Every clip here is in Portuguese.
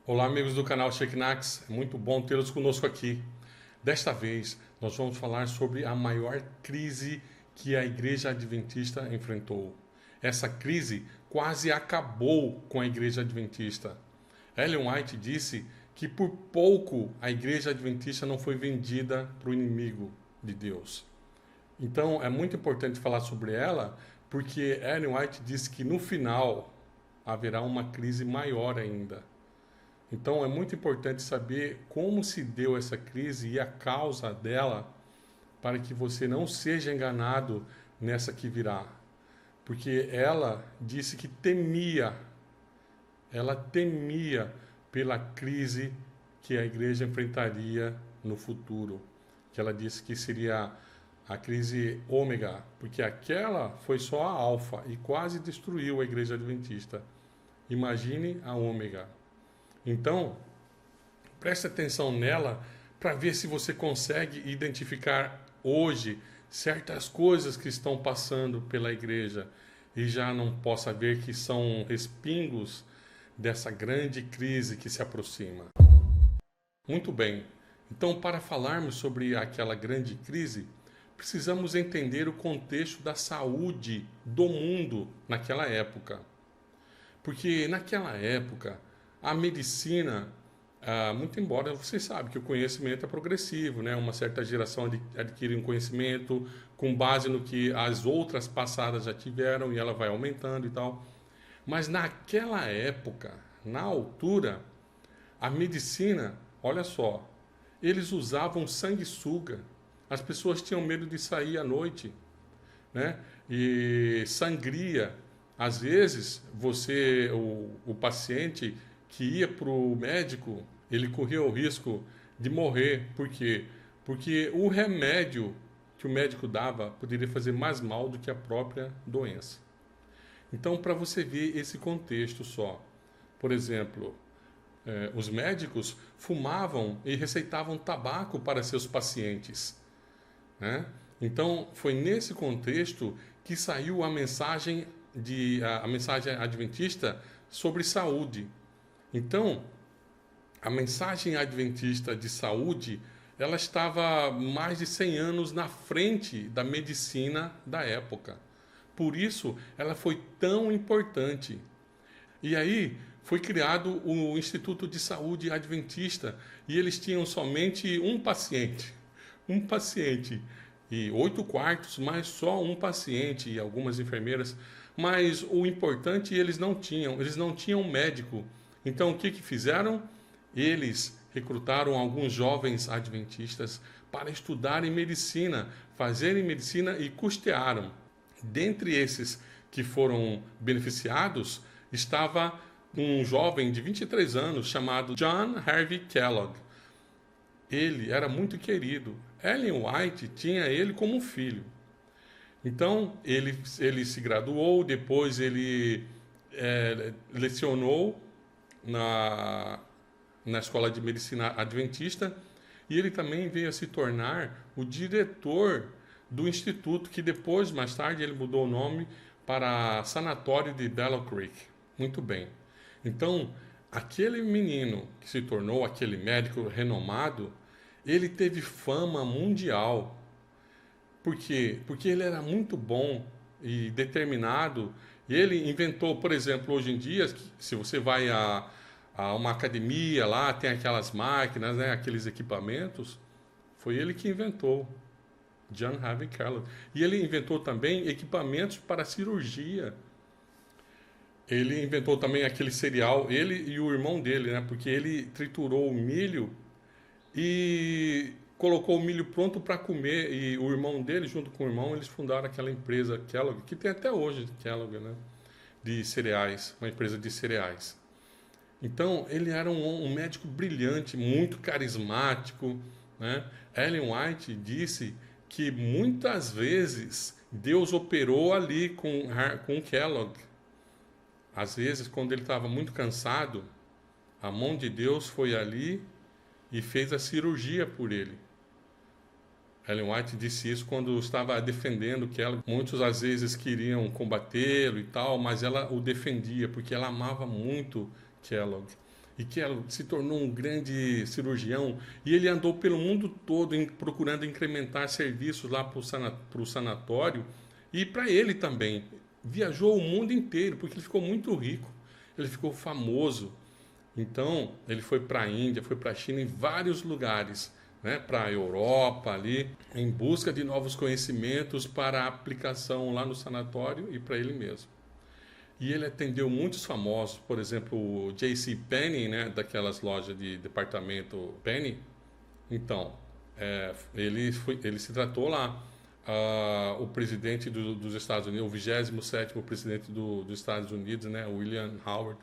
Olá, amigos do canal Checknax, é muito bom tê-los conosco aqui. Desta vez, nós vamos falar sobre a maior crise que a Igreja Adventista enfrentou. Essa crise quase acabou com a Igreja Adventista. Ellen White disse que por pouco a Igreja Adventista não foi vendida para o inimigo de Deus. Então, é muito importante falar sobre ela, porque Ellen White disse que no final haverá uma crise maior ainda. Então é muito importante saber como se deu essa crise e a causa dela para que você não seja enganado nessa que virá. Porque ela disse que ela temia pela crise que a igreja enfrentaria no futuro. Que ela disse que seria a crise ômega, porque aquela foi só a alfa e quase destruiu a igreja adventista. Imagine a ômega. Então, preste atenção nela para ver se você consegue identificar hoje certas coisas que estão passando pela igreja e já não possa ver que são respingos dessa grande crise que se aproxima. Muito bem. Então, para falarmos sobre aquela grande crise, precisamos entender o contexto da saúde do mundo naquela época. Porque naquela época a medicina, muito embora você sabe que o conhecimento é progressivo, né? Uma certa geração adquire um conhecimento com base no que as outras passadas já tiveram e ela vai aumentando e tal. Mas naquela época, na altura, a medicina, olha só, eles usavam sanguessuga. As pessoas tinham medo de sair à noite, né? E sangria. Às vezes, o paciente que ia para o médico, ele corria o risco de morrer. Por quê? Porque o remédio que o médico dava poderia fazer mais mal do que a própria doença. Então, para você ver esse contexto só, por exemplo, os médicos fumavam e receitavam tabaco para seus pacientes, né? Então, foi nesse contexto que saiu a mensagem adventista sobre saúde. Então, a mensagem adventista de saúde, ela estava mais de 100 anos na frente da medicina da época. Por isso, ela foi tão importante. E aí, foi criado o Instituto de Saúde Adventista, e eles tinham somente um paciente. Um paciente. E 8 quartos, mas só um paciente e algumas enfermeiras. Mas o importante eles não tinham médico. Então, o que fizeram? Eles recrutaram alguns jovens adventistas para estudarem medicina, fazerem medicina e custearam. Dentre esses que foram beneficiados, estava um jovem de 23 anos chamado John Harvey Kellogg. Ele era muito querido. Ellen White tinha ele como um filho. Então, ele se graduou, depois ele lecionou na Escola de Medicina Adventista, e ele também veio a se tornar o diretor do instituto, que depois, mais tarde, ele mudou o nome para Sanatório de Bellow Creek. Muito bem. Então, aquele menino que se tornou aquele médico renomado, ele teve fama mundial. Por quê? Porque ele era muito bom e determinado. E ele inventou, por exemplo, hoje em dia, se você vai a uma academia lá, tem aquelas máquinas, né, aqueles equipamentos, foi ele que inventou, John Harvey Kellogg. E ele inventou também equipamentos para cirurgia. Ele inventou também aquele cereal, ele e o irmão dele, né, porque ele triturou o milho e colocou o milho pronto para comer, e o irmão dele, junto com o irmão, eles fundaram aquela empresa Kellogg, que tem até hoje Kellogg, né, de cereais, uma empresa de cereais. Então, ele era um médico brilhante, muito carismático, né? Ellen White disse que muitas vezes Deus operou ali com Kellogg. Às vezes, quando ele estava muito cansado, a mão de Deus foi ali e fez a cirurgia por ele. Ellen White disse isso quando estava defendendo Kellogg. Muitos às vezes queriam combatê-lo e tal, mas ela o defendia porque ela amava muito Kellogg. e que se tornou um grande cirurgião, e ele andou pelo mundo todo procurando incrementar serviços lá para o sanatório, e para ele também. Viajou o mundo inteiro, porque ele ficou muito rico, ele ficou famoso. Então, ele foi para a Índia, foi para a China, em vários lugares, né, para a Europa ali, em busca de novos conhecimentos para a aplicação lá no sanatório e para ele mesmo. E ele atendeu muitos famosos, por exemplo, o J.C. Penney, né, daquelas lojas de departamento Penny. Então, ele se tratou lá. O presidente dos Estados Unidos, o 27º presidente dos Estados Unidos, né, William Howard.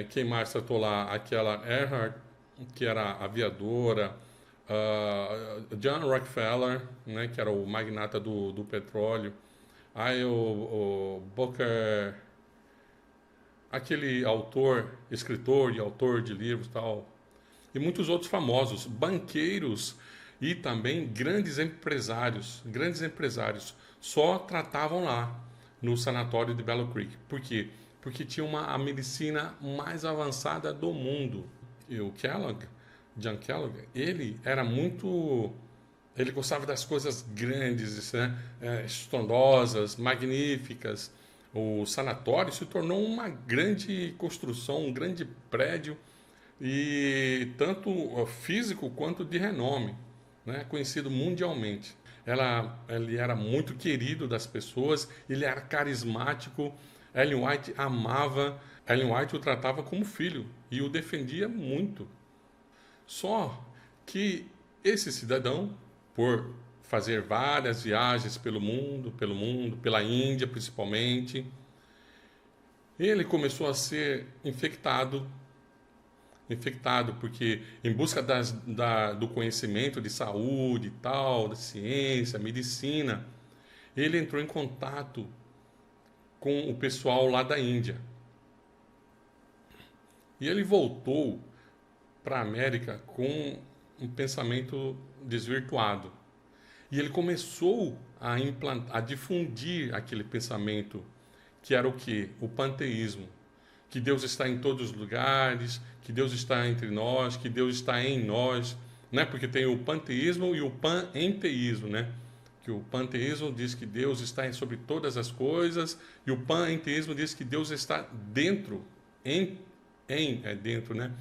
Quem mais tratou lá? Aquela Earhart, que era aviadora. John Rockefeller, né, que era o magnata do petróleo. Aí o Booker, aquele escritor e autor de livros e tal, e muitos outros famosos, banqueiros e também grandes empresários só tratavam lá no sanatório de Bellow Creek. Por quê? Porque tinha a medicina mais avançada do mundo. E o John Kellogg, ele gostava das coisas grandes, né? Estrondosas, magníficas. O sanatório se tornou uma grande construção, um grande prédio, e tanto físico quanto de renome, né? Conhecido mundialmente. Ele era muito querido das pessoas, ele era carismático. Ellen White amava, Ellen White o tratava como filho e o defendia muito. Só que esse cidadão, por fazer várias viagens pelo mundo, pela Índia principalmente, ele começou a ser infectado porque em busca do conhecimento de saúde e tal, da ciência, medicina, ele entrou em contato com o pessoal lá da Índia. E ele voltou para a América com um pensamento desvirtuado. E ele começou a difundir aquele pensamento, que era o quê? O panteísmo. Que Deus está em todos os lugares, que Deus está entre nós, que Deus está em nós, né? Porque tem o panteísmo e o panenteísmo, né? Que o panteísmo diz que Deus está sobre todas as coisas, e o panenteísmo diz que Deus está dentro, dentro, né?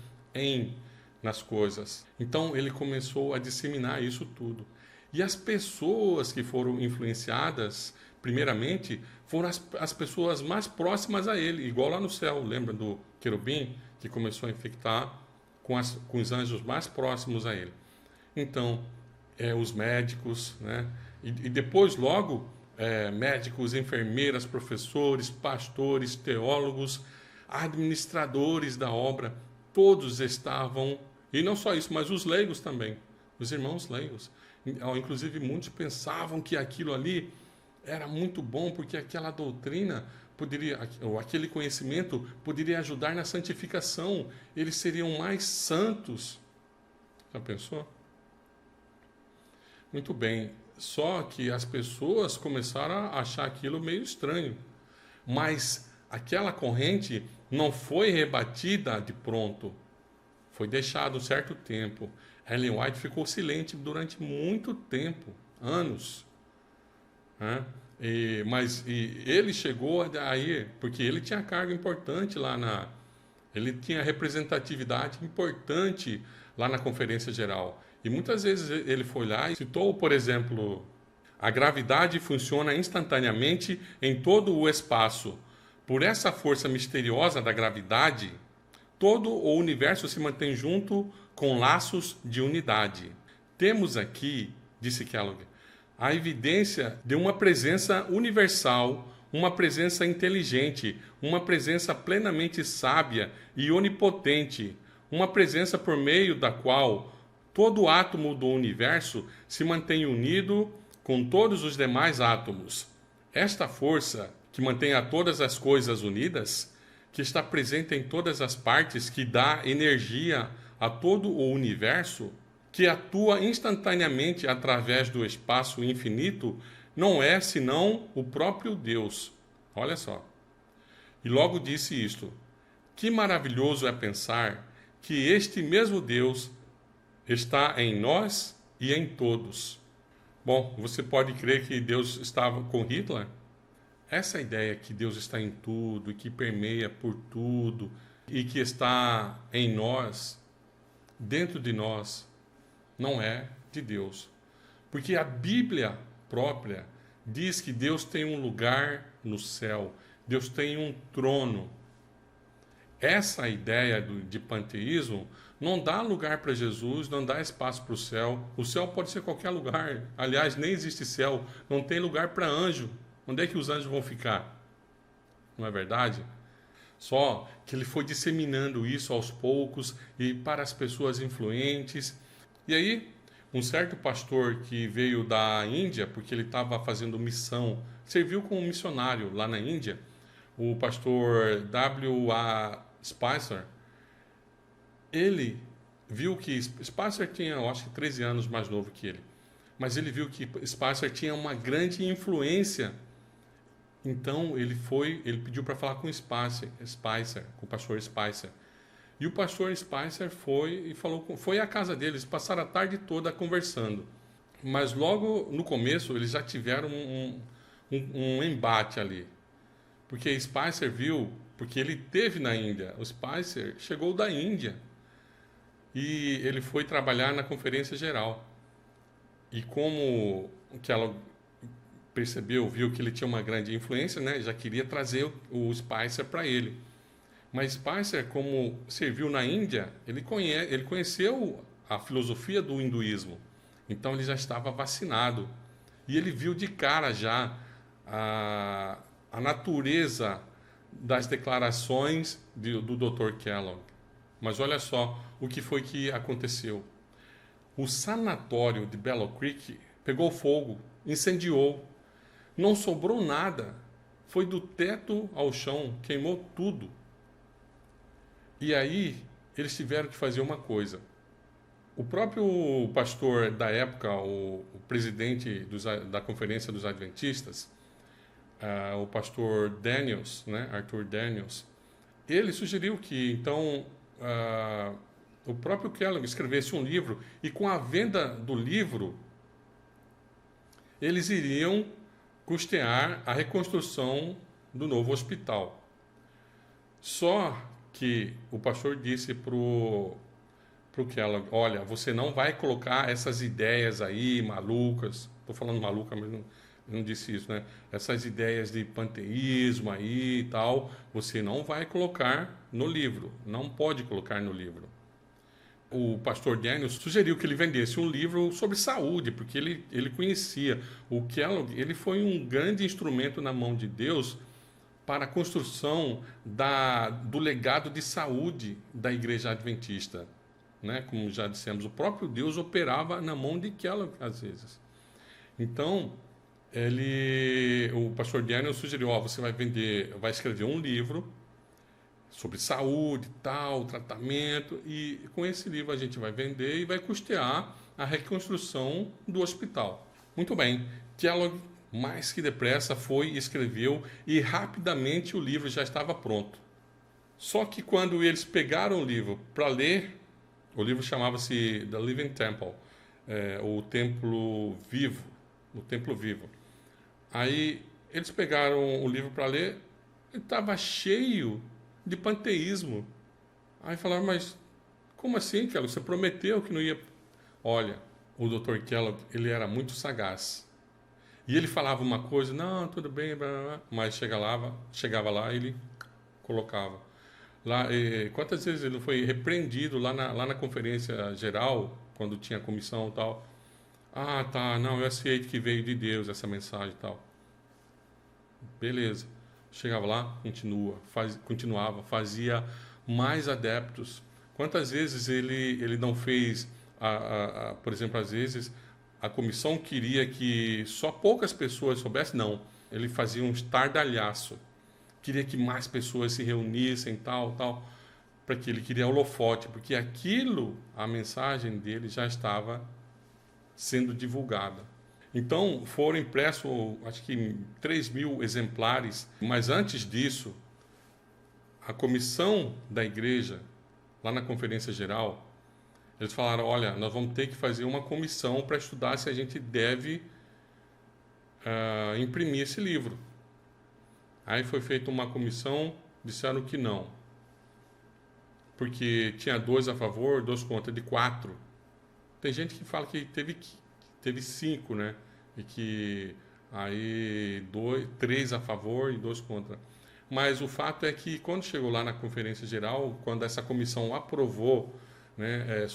Nas coisas. Então ele começou a disseminar isso tudo. E as pessoas que foram influenciadas, primeiramente, foram as pessoas mais próximas a ele, igual lá no céu. Lembra do querubim que começou a infectar com os anjos mais próximos a ele? Então, os médicos, né? E depois, logo, médicos, enfermeiras, professores, pastores, teólogos, administradores da obra, todos estavam, e não só isso, mas os leigos também, os irmãos leigos. Inclusive, muitos pensavam que aquilo ali era muito bom, porque aquela doutrina ou aquele conhecimento poderia ajudar na santificação. Eles seriam mais santos. Já pensou? Muito bem. Só que as pessoas começaram a achar aquilo meio estranho. Mas aquela corrente não foi rebatida de pronto. Foi deixado um certo tempo. Ellen White ficou silente durante muito tempo, anos. Né? Mas ele chegou aí, porque ele tinha cargo importante lá ele tinha representatividade importante lá na Conferência Geral. E muitas vezes ele foi lá e citou, por exemplo, a gravidade funciona instantaneamente em todo o espaço. Por essa força misteriosa da gravidade, todo o universo se mantém junto com laços de unidade. Temos aqui, disse Kellogg, a evidência de uma presença universal, uma presença inteligente, uma presença plenamente sábia e onipotente, uma presença por meio da qual todo átomo do universo se mantém unido com todos os demais átomos. Esta força, que mantém a todas as coisas unidas, que está presente em todas as partes, que dá energia a todo o universo, que atua instantaneamente através do espaço infinito, não é senão o próprio Deus. Olha só. E logo disse isto: Que maravilhoso é pensar que este mesmo Deus está em nós e em todos. Bom, você pode crer que Deus estava com Hitler? Essa ideia que Deus está em tudo e que permeia por tudo e que está em nós, dentro de nós, não é de Deus. Porque a Bíblia própria diz que Deus tem um lugar no céu, Deus tem um trono. Essa ideia de panteísmo não dá lugar para Jesus, não dá espaço para o céu. O céu pode ser qualquer lugar. Aliás, nem existe céu, não tem lugar para anjo. Onde é que os anjos vão ficar? Não é verdade? Só que ele foi disseminando isso aos poucos e para as pessoas influentes. E aí, um certo pastor que veio da Índia, porque ele estava fazendo missão, serviu como missionário lá na Índia, o pastor W.A. Spicer, ele viu que Spicer tinha, eu acho que 13 anos mais novo que ele, mas ele viu que Spicer tinha uma grande influência. Então ele pediu para falar com Spicer, com o pastor Spicer. E o pastor Spicer foi e foi à casa deles, passaram a tarde toda conversando. Mas logo no começo eles já tiveram um embate ali. Porque Spicer viu, porque ele teve na Índia, o Spicer chegou da Índia e ele foi trabalhar na Conferência Geral. E como que ela viu que ele tinha uma grande influência, né? Já queria trazer o Spicer para ele. Mas Spicer, como serviu na Índia, ele conheceu a filosofia do hinduísmo. Então ele já estava vacinado. E ele viu de cara já a natureza das declarações do Dr. Kellogg. Mas olha só o que foi que aconteceu. O sanatório de Bellow Creek pegou fogo, incendiou. Não sobrou nada. Foi do teto ao chão, queimou tudo. E aí eles tiveram que fazer uma coisa. O próprio pastor da época, o presidente da Conferência dos Adventistas, o pastor Daniels, né, Arthur Daniels, ele sugeriu que então o próprio Kellogg escrevesse um livro e com a venda do livro eles iriam custear a reconstrução do novo hospital. Só que o pastor disse pro Kellogg, olha, você não vai colocar essas ideias aí malucas, estou falando maluca, mas não disse isso, né? Essas ideias de panteísmo aí e tal, você não vai colocar no livro, não pode colocar no livro. O pastor Daniels sugeriu que ele vendesse um livro sobre saúde, porque ele conhecia. O Kellogg, ele foi um grande instrumento na mão de Deus para a construção do legado de saúde da Igreja Adventista. Né? Como já dissemos, o próprio Deus operava na mão de Kellogg às vezes. Então, o pastor Daniels sugeriu, você vai escrever um livro sobre saúde, tal, tratamento, e com esse livro a gente vai vender e vai custear a reconstrução do hospital. Muito bem, Kellogg, mais que depressa, foi e escreveu, e rapidamente o livro já estava pronto. Só que quando eles pegaram o livro para ler, o livro chamava-se The Living Temple, o Templo Vivo, o Templo Vivo. Aí eles pegaram o livro para ler, e estava cheio de panteísmo. Aí falaram, mas como assim, Kellogg? Você prometeu que não ia... Olha, o Dr. Kellogg, ele era muito sagaz. E ele falava uma coisa, não, tudo bem, blá, blá, blá, mas chegava lá e ele colocava. Lá, quantas vezes ele foi repreendido lá na conferência geral, quando tinha comissão e tal. Ah, tá, não, eu aceito que veio de Deus essa mensagem e tal. Beleza. Chegava lá, continuava, fazia mais adeptos. Quantas vezes ele não fez, por exemplo, às vezes a comissão queria que só poucas pessoas soubessem, não. Ele fazia um estardalhaço. Queria que mais pessoas se reunissem, tal, para que ele queria holofote, porque a mensagem dele já estava sendo divulgada. Então, foram impressos, acho que 3.000 exemplares, mas antes disso, a comissão da igreja, lá na Conferência Geral, eles falaram, olha, nós vamos ter que fazer uma comissão para estudar se a gente deve imprimir esse livro. Aí foi feita uma comissão, disseram que não. Porque tinha 2 a favor, 2 contra, de 4. Tem gente que fala que teve 5, né? E que aí 3 a favor e 2 contra. Mas o fato é que quando chegou lá na Conferência Geral, quando essa comissão aprovou, né,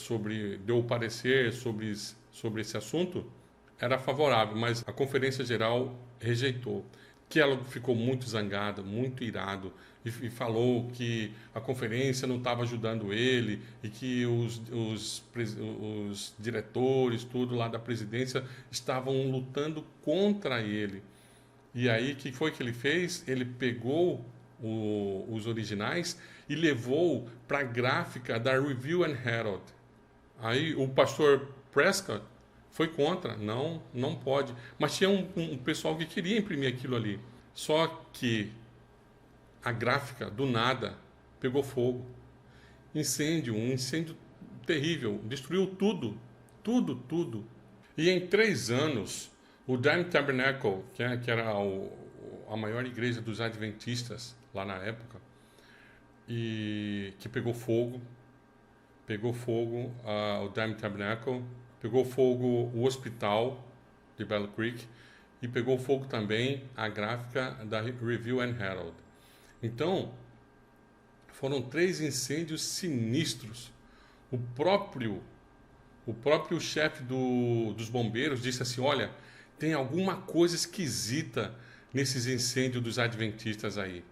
deu o parecer sobre esse assunto, era favorável, mas a Conferência Geral rejeitou. Que ela ficou muito zangada, muito irado, e falou que a conferência não estava ajudando ele e que os diretores, tudo lá da presidência, estavam lutando contra ele. E aí, o que foi que ele fez? Ele pegou os originais e levou para a gráfica da Review and Herald. Aí o pastor Prescott foi contra, não pode. Mas tinha um pessoal que queria imprimir aquilo ali. Só que a gráfica, do nada, pegou fogo. Um incêndio terrível, destruiu tudo, tudo. E em 3 anos, o Dime Tabernacle, que era a maior igreja dos adventistas lá na época, e que pegou fogo o Dime Tabernacle, pegou fogo o hospital de Battle Creek e pegou fogo também a gráfica da Review and Herald. Então, foram 3 incêndios sinistros. O próprio chefe dos bombeiros disse assim, olha, tem alguma coisa esquisita nesses incêndios dos adventistas aí.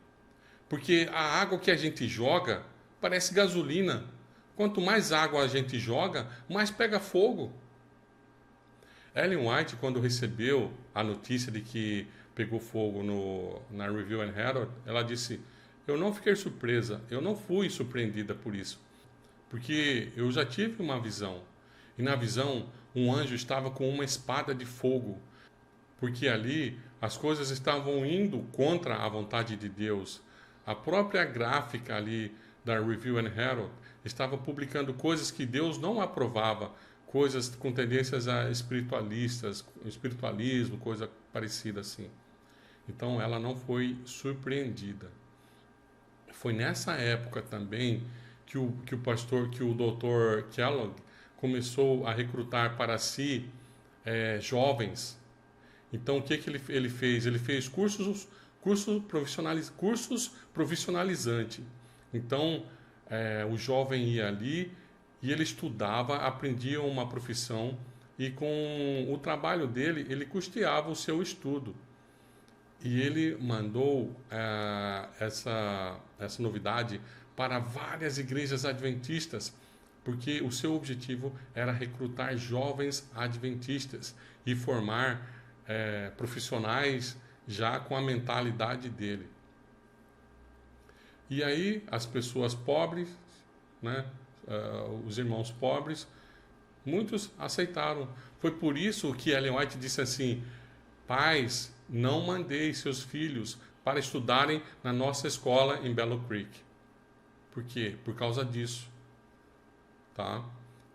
Porque a água que a gente joga parece gasolina. Quanto mais água a gente joga, mais pega fogo. Ellen White, quando recebeu a notícia de que pegou fogo na Review and Herald, ela disse, eu não fiquei surpresa, eu não fui surpreendida por isso. Porque eu já tive uma visão. E na visão, um anjo estava com uma espada de fogo. Porque ali as coisas estavam indo contra a vontade de Deus. A própria gráfica ali da Review and Herald estava publicando coisas que Deus não aprovava, coisas com tendências a espiritualismo, coisa parecida assim. Então ela não foi surpreendida. Foi nessa época também que o Dr. Kellogg começou a recrutar para si jovens. Então o que ele fez? Ele fez cursos profissionalizantes. Então o jovem ia ali e ele estudava, aprendia uma profissão e com o trabalho dele ele custeava o seu estudo. E ele mandou essa novidade para várias igrejas adventistas, porque o seu objetivo era recrutar jovens adventistas e formar profissionais já com a mentalidade dele. E aí as pessoas pobres, né, os irmãos pobres, muitos aceitaram. Foi por isso que Ellen White disse assim, pais, não mandei seus filhos para estudarem na nossa escola em Battle Creek. Por quê? Por causa disso. Tá?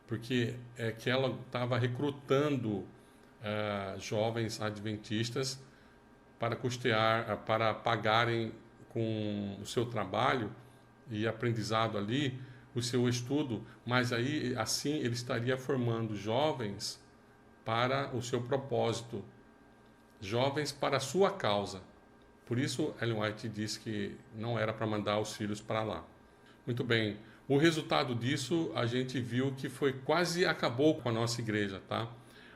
Porque que ela estava recrutando jovens adventistas para custear, para pagarem com o seu trabalho e aprendizado ali, o seu estudo, mas aí assim ele estaria formando jovens para o seu propósito, jovens para a sua causa. Por isso Ellen White disse que não era para mandar os filhos para lá. Muito bem, o resultado disso a gente viu que foi quase acabou com a nossa igreja, tá?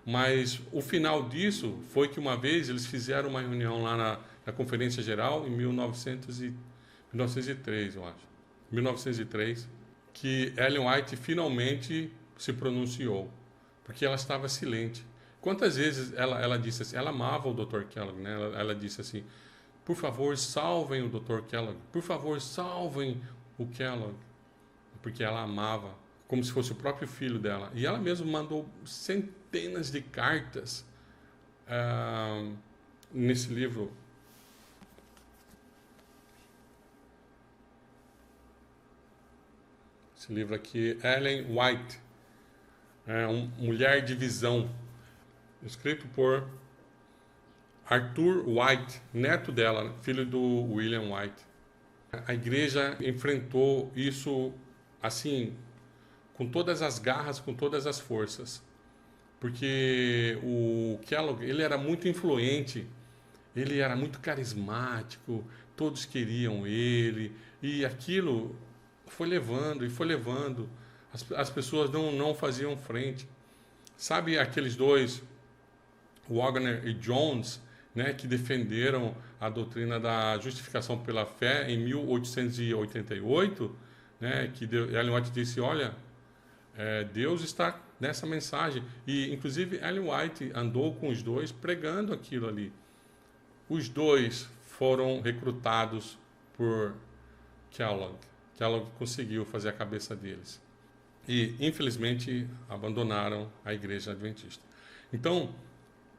Mas o final disso foi que uma vez eles fizeram uma reunião lá na Conferência Geral em 1903, eu acho. 1903, que Ellen White finalmente se pronunciou, porque ela estava silente. Quantas vezes ela disse assim, ela amava o Dr. Kellogg, né? Ela disse assim, por favor, salvem o Dr. Kellogg, por favor, salvem o Kellogg, porque ela amava, como se fosse o próprio filho dela. E ela mesma mandou centenas de cartas nesse livro. Esse livro aqui, Ellen White, Mulher de Visão, escrito por Arthur White, neto dela, filho do William White. A igreja enfrentou isso assim, com todas as garras, com todas as forças, porque o Kellogg, ele era muito influente, ele era muito carismático, todos queriam ele, e aquilo foi levando e foi levando, as pessoas não faziam frente. Sabe aqueles dois, Wagner e Jones, né, que defenderam a doutrina da justificação pela fé em 1888, né, que Ellen White disse, olha, Deus está nessa mensagem. E, inclusive, Ellen White andou com os dois pregando aquilo ali. Os dois foram recrutados por Kellogg. Kellogg conseguiu fazer a cabeça deles. E, infelizmente, abandonaram a igreja adventista. Então,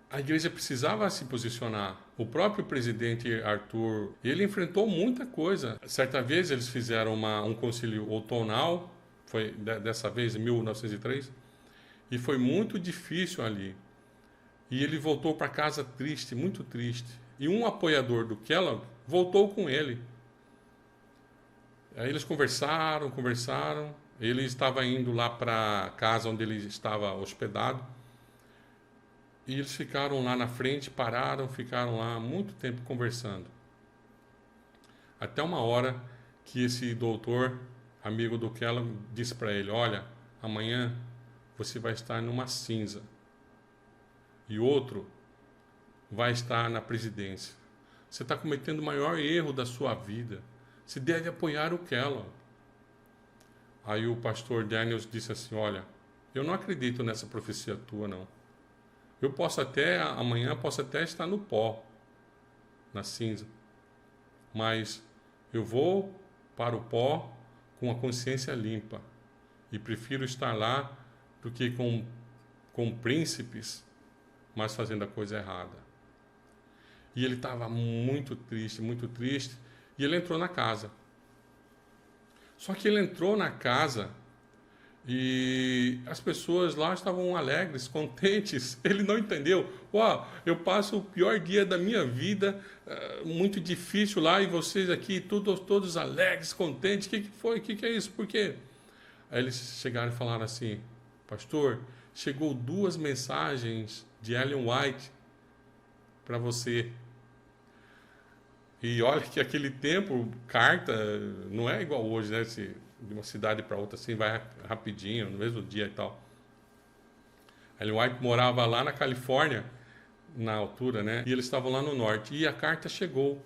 a igreja precisava se posicionar. O próprio presidente Arthur, ele enfrentou muita coisa. Certa vez eles fizeram um concílio outonal, foi dessa vez em 1903, e foi muito difícil ali. E ele voltou para casa triste, muito triste. E um apoiador do Kellogg voltou com ele. Aí eles conversaram. Ele estava indo lá para a casa onde ele estava hospedado. E eles ficaram lá na frente, ficaram lá muito tempo conversando. Até uma hora que esse doutor, amigo do Kellogg, disse para ele, olha, amanhã você vai estar numa cinza. E outro vai estar na presidência. Você está cometendo o maior erro da sua vida. Você deve apoiar o Kellogg. Aí o pastor Daniels disse assim, olha, eu não acredito nessa profecia tua, não. Eu amanhã posso até estar no pó, na cinza. Mas eu vou para o pó com a consciência limpa. E prefiro estar lá do que com príncipes, mas fazendo a coisa errada. E ele estava muito triste, e ele entrou na casa. Só que ele entrou na casa e as pessoas lá estavam alegres, contentes. Ele não entendeu. Uau, eu passo o pior dia da minha vida, muito difícil lá, e vocês aqui todos alegres, contentes. O que foi? O que é isso? Por quê? Aí eles chegaram e falaram assim, pastor, chegou 2 mensagens de Ellen White para você. E olha que aquele tempo, carta, não é igual hoje, né? De uma cidade para outra, assim, vai rapidinho, no mesmo dia e tal. Ellen White morava lá na Califórnia, na altura, né? E eles estavam lá no norte. E a carta chegou.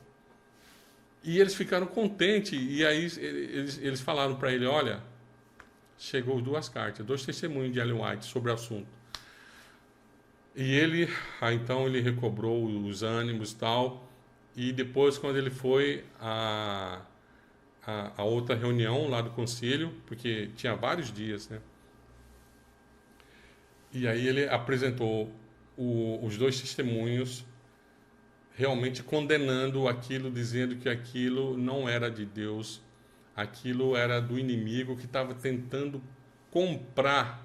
E eles ficaram contentes. E aí eles falaram para ele, olha, chegou 2 cartas, 2 testemunhos de Ellen White sobre o assunto. E então ele recobrou os ânimos e tal. E depois, quando ele foi a outra reunião lá do concílio, porque tinha vários dias, né? E aí ele apresentou os 2 testemunhos, realmente condenando aquilo, dizendo que aquilo não era de Deus, aquilo era do inimigo que estava tentando comprar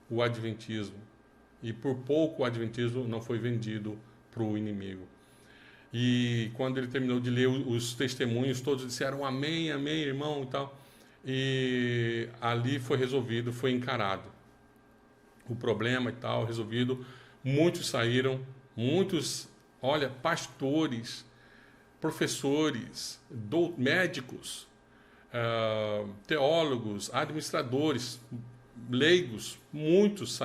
o adventismo. E por pouco o adventismo não foi vendido para o inimigo. E quando ele terminou de ler os testemunhos, todos disseram amém, amém, irmão e tal. E ali foi resolvido, foi encarado o problema e tal, resolvido. Muitos saíram, olha, pastores, professores, médicos, teólogos, administradores, leigos, muitos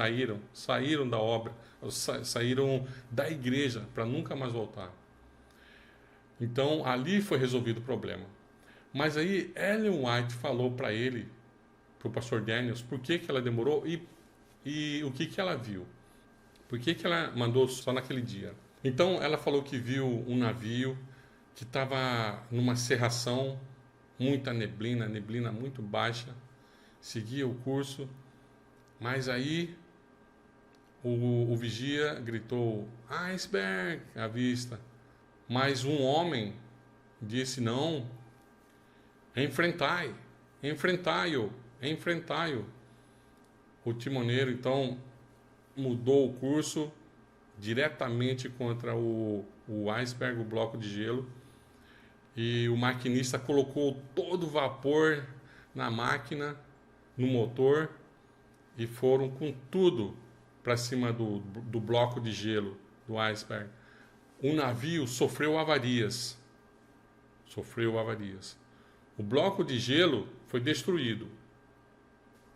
saíram da obra, saíram da igreja para nunca mais voltar. Então, ali foi resolvido o problema. Mas aí, Ellen White falou para ele, para o pastor Daniels, por que ela demorou e o que ela viu. Por que ela mandou só naquele dia. Então, ela falou que viu um navio que estava numa cerração, muita neblina muito baixa, seguia o curso, mas aí o vigia gritou, iceberg, à vista. Mas um homem disse, não, enfrentai-o. enfrentai-o. O timoneiro, então, mudou o curso diretamente contra o iceberg, o bloco de gelo, e o maquinista colocou todo o vapor na máquina, no motor, e foram com tudo para cima do bloco de gelo, do iceberg. O navio sofreu avarias. O bloco de gelo foi destruído.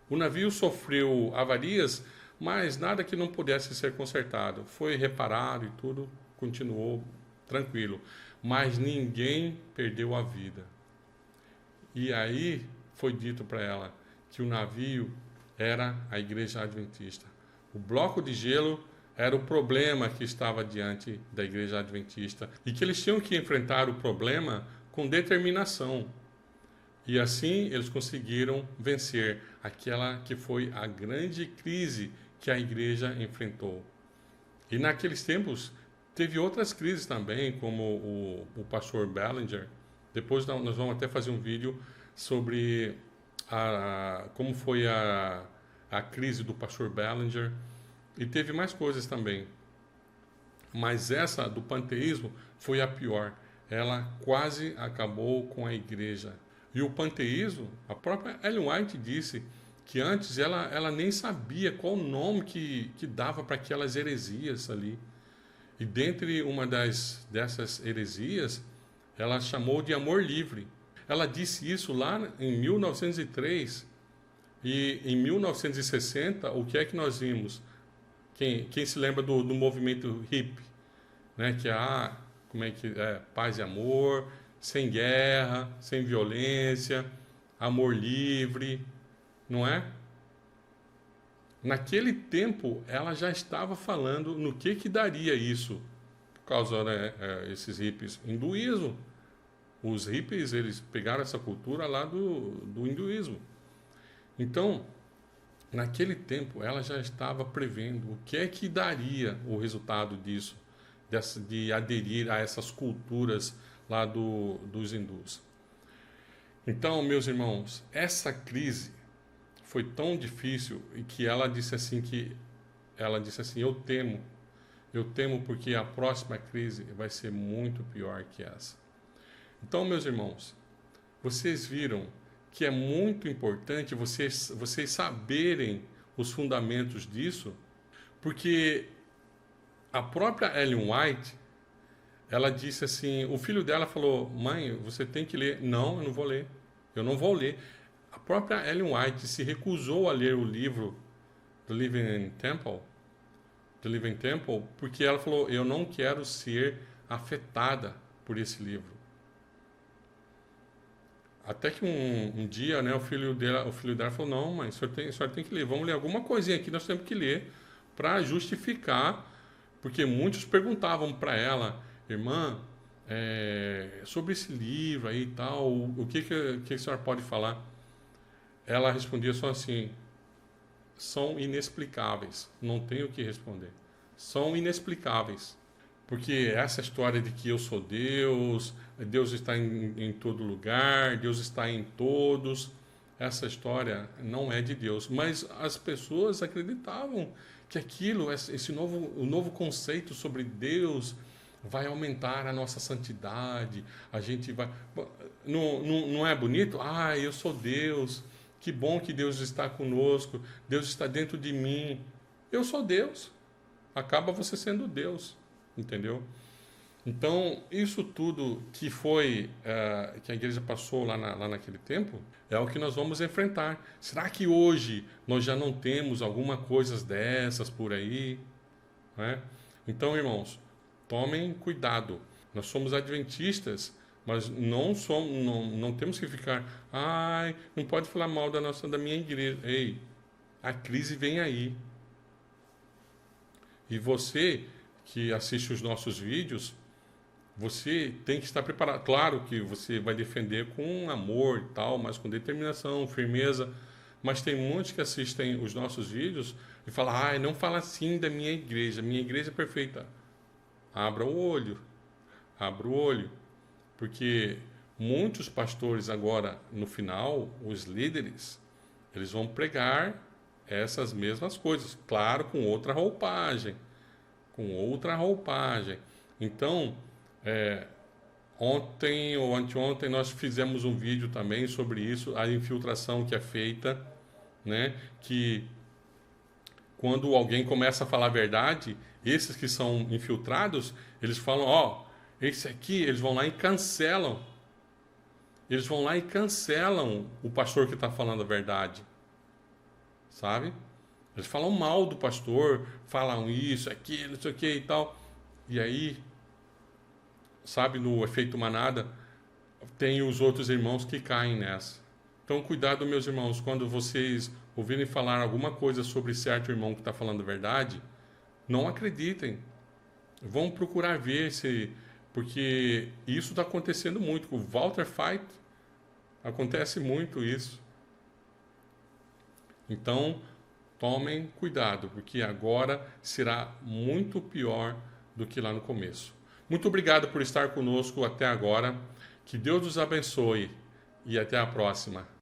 O navio sofreu avarias, mas nada que não pudesse ser consertado. Foi reparado e tudo continuou tranquilo. Mas ninguém perdeu a vida. E aí foi dito para ela que o navio era a Igreja Adventista. O bloco de gelo era o problema que estava diante da Igreja Adventista e que eles tinham que enfrentar o problema com determinação. E assim eles conseguiram vencer aquela que foi a grande crise que a igreja enfrentou. E naqueles tempos teve outras crises também, como o pastor Ballinger. Depois nós vamos até fazer um vídeo sobre como foi a crise do pastor Ballinger. E teve mais coisas também. Mas essa do panteísmo foi a pior. Ela quase acabou com a igreja. E o panteísmo, a própria Ellen White disse que antes ela nem sabia qual o nome que dava para aquelas heresias ali. E dentre uma dessas heresias, ela chamou de amor livre. Ela disse isso lá em 1903. E em 1960, o que é que nós vimos? Quem se lembra do movimento hippie, né? Que como é que é? Paz e amor, sem guerra, sem violência, amor livre, não é? Naquele tempo, ela já estava falando no que daria isso, por causa, né, esses hippies. Hinduísmo. Os hippies, eles pegaram essa cultura lá do hinduísmo. Então, naquele tempo, ela já estava prevendo o que é que daria o resultado disso, de aderir a essas culturas lá dos hindus. Então, meus irmãos, essa crise foi tão difícil e que ela disse assim eu temo porque a próxima crise vai ser muito pior que essa. Então, meus irmãos, vocês viram que é muito importante vocês saberem os fundamentos disso, porque a própria Ellen White, ela disse assim, o filho dela falou, mãe, você tem que ler. Não, eu não vou ler. Eu não vou ler. A própria Ellen White se recusou a ler o livro The Living Temple, porque ela falou, eu não quero ser afetada por esse livro. Até que um dia, né, o filho dela falou, não, mãe, a senhora tem que ler. Vamos ler alguma coisinha aqui, nós temos que ler para justificar, porque muitos perguntavam para ela, irmã, sobre esse livro aí e tal, o que a senhora pode falar? Ela respondia só assim, são inexplicáveis, não tenho o que responder. São inexplicáveis. Porque essa história de que eu sou Deus, Deus está em todo lugar, Deus está em todos, essa história não é de Deus. Mas as pessoas acreditavam que o novo conceito sobre Deus vai aumentar a nossa santidade, a gente vai... Não é bonito? Eu sou Deus, que bom que Deus está conosco, Deus está dentro de mim. Eu sou Deus. Acaba você sendo Deus. Entendeu? Então, isso tudo que foi, que a igreja passou lá naquele tempo, é o que nós vamos enfrentar. Será que hoje nós já não temos alguma coisa dessas por aí? Né? Então, irmãos, tomem cuidado. Nós somos adventistas, mas não temos que ficar, não pode falar mal da minha igreja. Ei, a crise vem aí. E você que assiste os nossos vídeos, você tem que estar preparado. Claro que você vai defender com amor e tal, mas com determinação, firmeza. Mas tem muitos que assistem os nossos vídeos e falam, não fala assim da minha igreja é perfeita. Abra o olho. Porque muitos pastores agora, no final, os líderes, Eles vão pregar essas mesmas coisas, claro, com outra roupagem. Com outra roupagem. Então, ontem ou anteontem nós fizemos um vídeo também sobre isso, a infiltração que é feita, né? Que quando alguém começa a falar a verdade, esses que são infiltrados, eles falam, ó, esse aqui, eles vão lá e cancelam. Eles vão lá e cancelam o pastor que está falando a verdade. Sabe? Eles falam mal do pastor, falam isso, aquilo, não sei o que e tal. E aí, sabe, no efeito manada, tem os outros irmãos que caem nessa. Então, cuidado, meus irmãos, quando vocês ouvirem falar alguma coisa sobre certo irmão que está falando a verdade, não acreditem. Vão procurar ver se... Porque isso está acontecendo muito. Com o Walter Fight, acontece muito isso. Então, tomem cuidado, porque agora será muito pior do que lá no começo. Muito obrigado por estar conosco até agora. Que Deus nos abençoe e até a próxima.